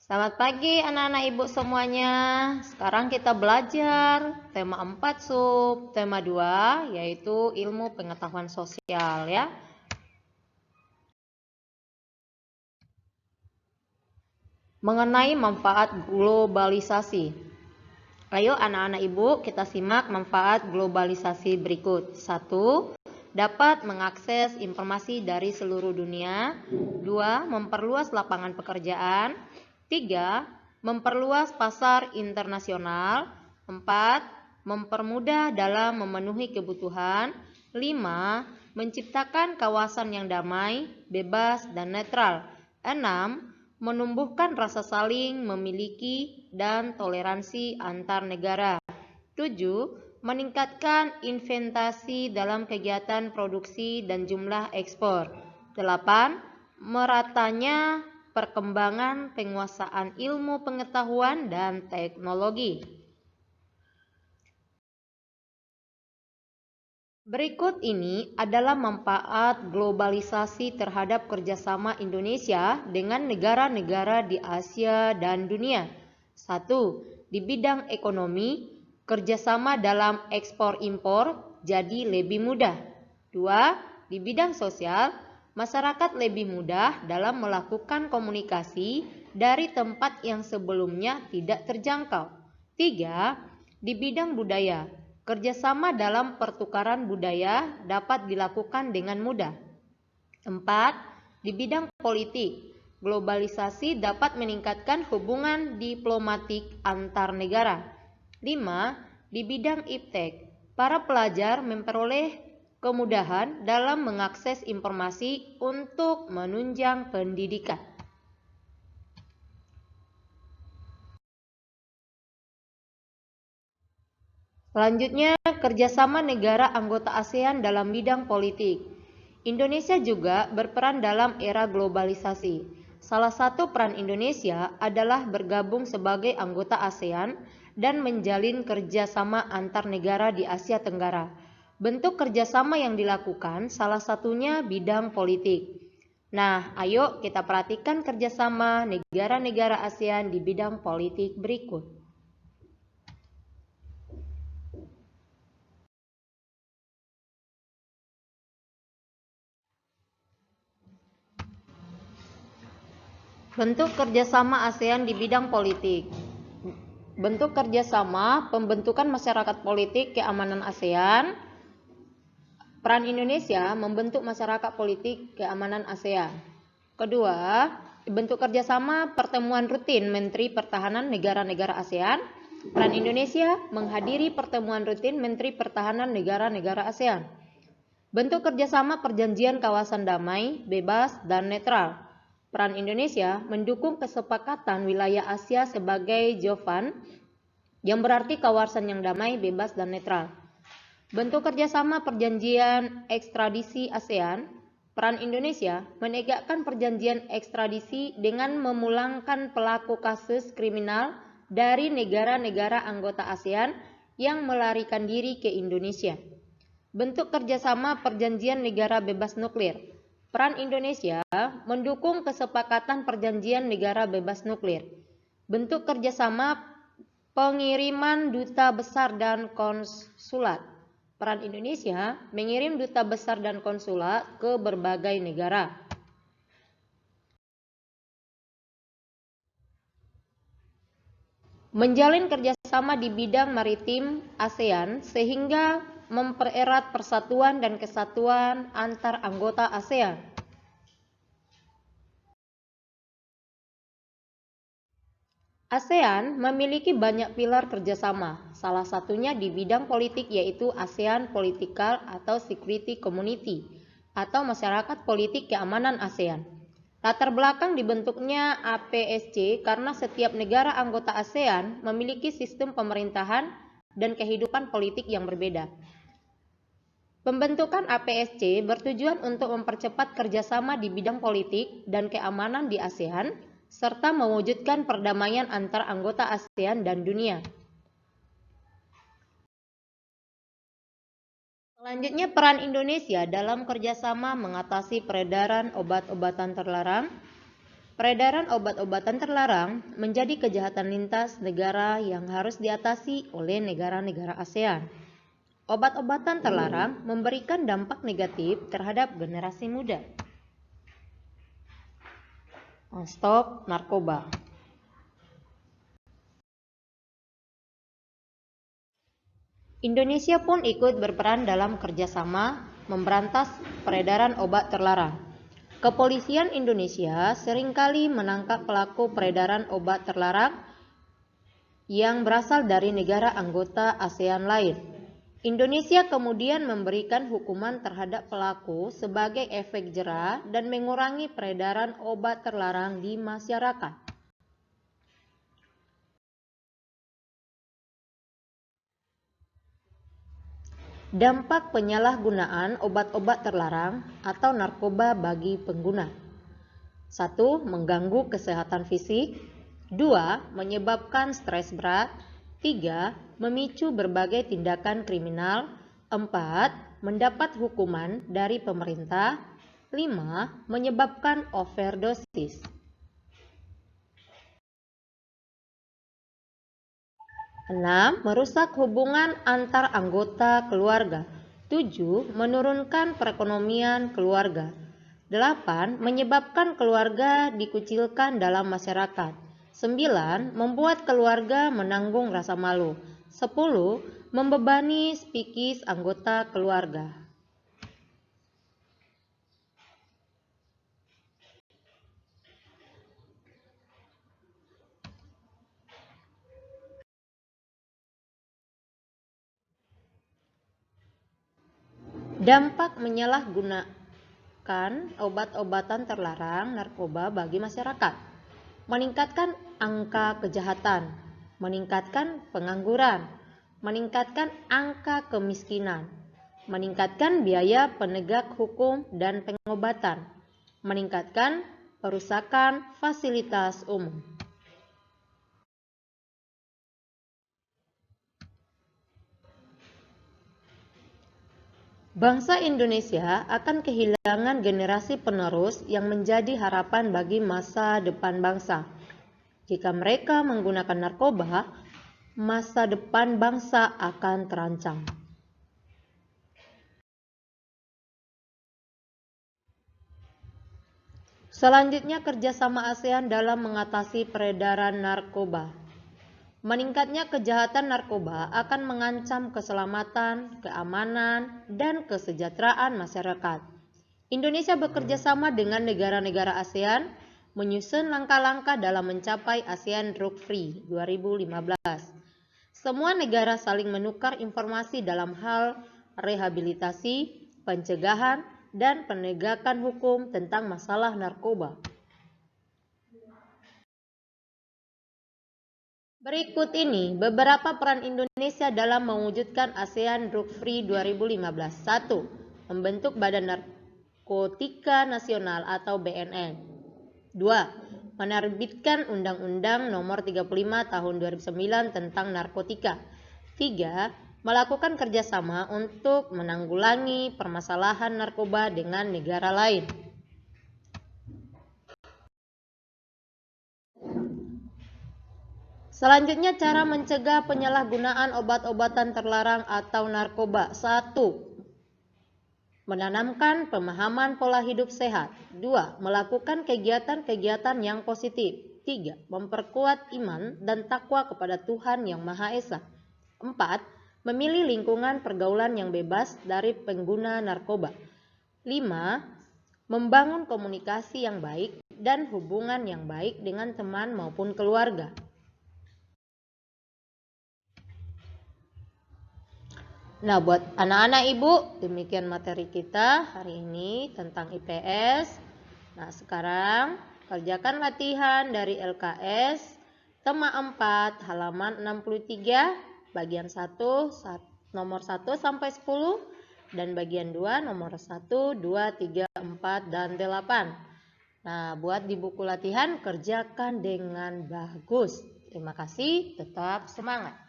Selamat pagi anak-anak ibu semuanya. Sekarang kita belajar tema 4 sub tema 2 yaitu ilmu pengetahuan sosial ya. Mengenai manfaat globalisasi. Ayo anak-anak ibu kita simak manfaat globalisasi berikut. 1. Dapat mengakses informasi dari seluruh dunia. 2. Memperluas lapangan pekerjaan. 3. Memperluas pasar internasional. 4. Mempermudah dalam memenuhi kebutuhan. 5. Menciptakan kawasan yang damai, bebas, dan netral. 6. Menumbuhkan rasa saling memiliki dan toleransi antar negara. 7. Meningkatkan investasi dalam kegiatan produksi dan jumlah ekspor. 8. Meratanya perkembangan penguasaan ilmu pengetahuan dan teknologi. Berikut ini adalah manfaat globalisasi terhadap kerjasama Indonesia dengan negara-negara di Asia dan dunia. 1. Di bidang ekonomi, kerjasama dalam ekspor-impor jadi lebih mudah. 2. Di bidang sosial, masyarakat lebih mudah dalam melakukan komunikasi dari tempat yang sebelumnya tidak terjangkau. 3. Di bidang budaya, kerjasama dalam pertukaran budaya dapat dilakukan dengan mudah. 4. Di bidang politik, globalisasi dapat meningkatkan hubungan diplomatik antar negara. 5. Di bidang iptek, para pelajar memperoleh kemudahan dalam mengakses informasi untuk menunjang pendidikan. Selanjutnya, kerjasama negara anggota ASEAN dalam bidang politik. Indonesia juga berperan dalam era globalisasi. Salah satu peran Indonesia adalah bergabung sebagai anggota ASEAN dan menjalin kerjasama antar negara di Asia Tenggara. Bentuk kerjasama yang dilakukan salah satunya bidang politik. Nah, ayo kita perhatikan kerjasama negara-negara ASEAN di bidang politik berikut. Bentuk kerjasama ASEAN di bidang politik. Bentuk kerjasama pembentukan masyarakat politik keamanan ASEAN. Peran Indonesia membentuk masyarakat politik keamanan ASEAN. Kedua, bentuk kerjasama pertemuan rutin Menteri Pertahanan negara-negara ASEAN. Peran Indonesia menghadiri pertemuan rutin Menteri Pertahanan negara-negara ASEAN. Bentuk kerjasama perjanjian kawasan damai, bebas, dan netral. Peran Indonesia mendukung kesepakatan wilayah Asia sebagai JOVAN, yang berarti kawasan yang damai, bebas, dan netral. Bentuk kerjasama perjanjian ekstradisi ASEAN. Peran Indonesia menegakkan perjanjian ekstradisi dengan memulangkan pelaku kasus kriminal dari negara-negara anggota ASEAN yang melarikan diri ke Indonesia. Bentuk kerjasama perjanjian negara bebas nuklir. Peran Indonesia mendukung kesepakatan perjanjian negara bebas nuklir. Bentuk kerjasama pengiriman duta besar dan konsulat. Peran Indonesia mengirim duta besar dan konsulat ke berbagai negara. Menjalin kerjasama di bidang maritim ASEAN sehingga mempererat persatuan dan kesatuan antar anggota ASEAN. ASEAN memiliki banyak pilar kerjasama, salah satunya di bidang politik yaitu ASEAN Political atau Security Community atau Masyarakat Politik Keamanan ASEAN. Latar belakang dibentuknya APSC karena setiap negara anggota ASEAN memiliki sistem pemerintahan dan kehidupan politik yang berbeda. Pembentukan APSC bertujuan untuk mempercepat kerjasama di bidang politik dan keamanan di ASEAN, serta mewujudkan perdamaian antar anggota ASEAN dan dunia. Selanjutnya, peran Indonesia dalam kerjasama mengatasi peredaran obat-obatan terlarang. Peredaran obat-obatan terlarang menjadi kejahatan lintas negara yang harus diatasi oleh negara-negara ASEAN. Obat-obatan terlarang memberikan dampak negatif terhadap generasi muda. Stop narkoba. Indonesia pun ikut berperan dalam kerjasama memberantas peredaran obat terlarang. Kepolisian Indonesia seringkali menangkap pelaku peredaran obat terlarang yang berasal dari negara anggota ASEAN lain. Indonesia kemudian memberikan hukuman terhadap pelaku sebagai efek jera dan mengurangi peredaran obat terlarang di masyarakat. Dampak penyalahgunaan obat-obat terlarang atau narkoba bagi pengguna. 1. Mengganggu kesehatan fisik. 2. Menyebabkan stres berat. 3. Memicu berbagai tindakan kriminal. 4. Mendapat hukuman dari pemerintah. 5. Menyebabkan overdosis. 6. Merusak hubungan antar anggota keluarga. 7. Menurunkan perekonomian keluarga. 8. Menyebabkan keluarga dikucilkan dalam masyarakat. 9. Membuat keluarga menanggung rasa malu. 10. Membebani psikis anggota keluarga. Dampak menyalahgunakan obat-obatan terlarang narkoba bagi masyarakat. Meningkatkan angka kejahatan, meningkatkan pengangguran, meningkatkan angka kemiskinan, meningkatkan biaya penegak hukum dan pengobatan, meningkatkan perusakan fasilitas umum. Bangsa Indonesia akan kehilangan generasi penerus yang menjadi harapan bagi masa depan bangsa. Jika mereka menggunakan narkoba, masa depan bangsa akan terancam. Selanjutnya, kerjasama ASEAN dalam mengatasi peredaran narkoba. Meningkatnya kejahatan narkoba akan mengancam keselamatan, keamanan, dan kesejahteraan masyarakat. Indonesia bekerja sama dengan negara-negara ASEAN menyusun langkah-langkah dalam mencapai ASEAN Drug Free 2015. Semua negara saling menukar informasi dalam hal rehabilitasi, pencegahan, dan penegakan hukum tentang masalah narkoba. Berikut ini beberapa peran Indonesia dalam mewujudkan ASEAN Drug Free 2015. 1. Membentuk Badan Narkotika Nasional atau BNN. 2. Menerbitkan Undang-Undang Nomor 35 Tahun 2009 tentang narkotika. 3. Melakukan kerjasama untuk menanggulangi permasalahan narkoba dengan negara lain. Selanjutnya, cara mencegah penyalahgunaan obat-obatan terlarang atau narkoba. 1. Menanamkan pemahaman pola hidup sehat. 2. Melakukan kegiatan-kegiatan yang positif. 3. Memperkuat iman dan takwa kepada Tuhan Yang Maha Esa. 4. Memilih lingkungan pergaulan yang bebas dari pengguna narkoba. 5. Membangun komunikasi yang baik dan hubungan yang baik dengan teman maupun keluarga. Nah, buat anak-anak ibu, demikian materi kita hari ini tentang IPS. Nah, sekarang kerjakan latihan dari LKS tema 4 halaman 63 bagian 1 nomor 1 sampai 10 dan bagian 2 nomor 1, 2, 3, 4 dan 8. Nah, buat di buku latihan kerjakan dengan bagus. Terima kasih, tetap semangat.